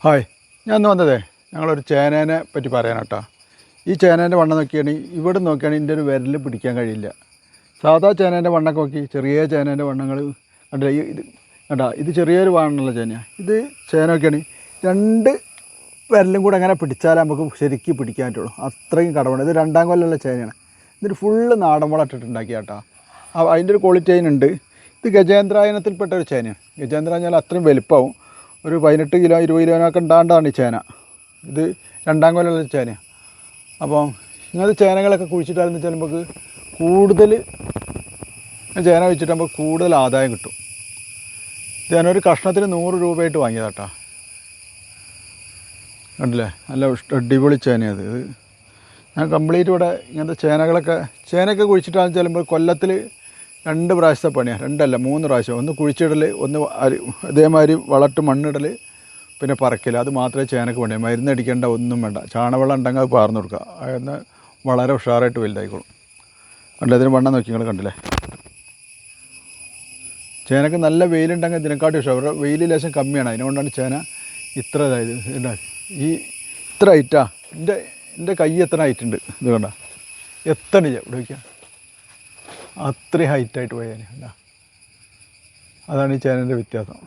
Hi, ഞാൻ ഇന്ന് വന്നതേ ഞങ്ങളൊരു ചേനേനെ പറ്റി പറയാനാട്ടോ. ഈ ചേനേൻ്റെ വണ്ണം നോക്കിയാണെങ്കിൽ ഇവിടെ നോക്കിയാണെങ്കിൽ ഇതിൻ്റെ ഒരു വിരൽ പിടിക്കാൻ കഴിയില്ല. സാധാ ചേനേൻ്റെ വണ്ണൊക്കെ നോക്കി, ചെറിയ ചേനേൻ്റെ വണ്ണങ്ങൾ കണ്ടില്ല. ഇത് കണ്ടാ, ഇത് ചെറിയൊരു വണ്ണമുള്ള ചേനയാണ്. ഇത് ചേന നോക്കിയാണെങ്കിൽ രണ്ട് വിരലും കൂടെ അങ്ങനെ പിടിച്ചാലേ നമുക്ക് ശരിക്കും പിടിക്കാൻ പറ്റുള്ളൂ. അത്രയും കടവുണ്ട്. ഇത് 2ാം കൊല്ലമുള്ള ചേനയാണ്. ഇതൊരു ഫുള്ള് നാടൻ വളം ഇട്ടിട്ടുണ്ടാക്കിയ കേട്ടോ. അതിൻ്റെ ഒരു ക്വാളിറ്റി അതിനുണ്ട്. ഇത് ഗജേന്ദ്രായനത്തിൽപ്പെട്ട ഒരു ചേനയാണ്. ഗജേന്ദ്ര പറഞ്ഞാൽ അത്രയും വലുപ്പമാവും. ഒരു 18 കിലോ 20 കിലോനൊക്കെ ഉണ്ടാണ്ടാണ് ഈ ചേന. ഇത് 2ാം കൊല്ലമുള്ള ചേനയാണ്. അപ്പോൾ ഇങ്ങനത്തെ ചേനകളൊക്കെ കുഴിച്ചിട്ടാലെന്ന് വെച്ചാൽ നമുക്ക് കൂടുതൽ ചേന വെച്ചിട്ട് നമുക്ക് കൂടുതൽ ആദായം കിട്ടും. ഇത് ഞാനൊരു കഷ്ണത്തിന് 100 രൂപയായിട്ട് വാങ്ങിയതാട്ടോ. കണ്ടില്ലേ, നല്ല അടിപൊളി ചേനയത്. ഇത് ഞാൻ കംപ്ലീറ്റ് ഇവിടെ ഇങ്ങനത്തെ ചേനയൊക്കെ കുഴിച്ചിട്ടാണെന്ന് വെച്ചാൽ കൊല്ലത്തിൽ 2 പ്രാവശ്യത്തെ പണിയാണ്. 2 അല്ല 3 പ്രാവശ്യം. ഒന്ന് കുഴിച്ചിടൽ, ഒന്ന് ഇതേമാതിരി വളട്ട് മണ്ണിടൽ, പിന്നെ പറക്കൽ. അത് മാത്രമേ ചേനക്ക് പണിയാണ്. മരുന്നടിക്കേണ്ട ഒന്നും വേണ്ട. ചാണകവെള്ളം ഉണ്ടെങ്കിൽ അത് പാർന്നു കൊടുക്കുക. അതെന്ന് വളരെ ഉഷാറായിട്ട് വലുതായിക്കോളും. കണ്ടില്ല, ഇതിന് വണ്ണം നോക്കി നിങ്ങൾ കണ്ടില്ലേ. ചേനക്ക് നല്ല വെയിലുണ്ടെങ്കിൽ ഇതിനെക്കാട്ടി ഉഷാർ. അവരുടെ വെയിൽ ലേശം കമ്മിയാണ്. അതിനുകൊണ്ടാണ് ചേന ഇത്ര ഇതായത്. ഇത്ര ഹൈറ്റാ. എൻ്റെ കൈ എത്ര ഹൈറ്റുണ്ട്. ഇത് കണ്ട എത്തണില്ല. ഇവിടെ വയ്ക്കാം, അത്രയും ഹൈറ്റായിട്ട് പോയാൽ. അതാണ് ഈ ചേനൻ്റെ വ്യത്യാസം.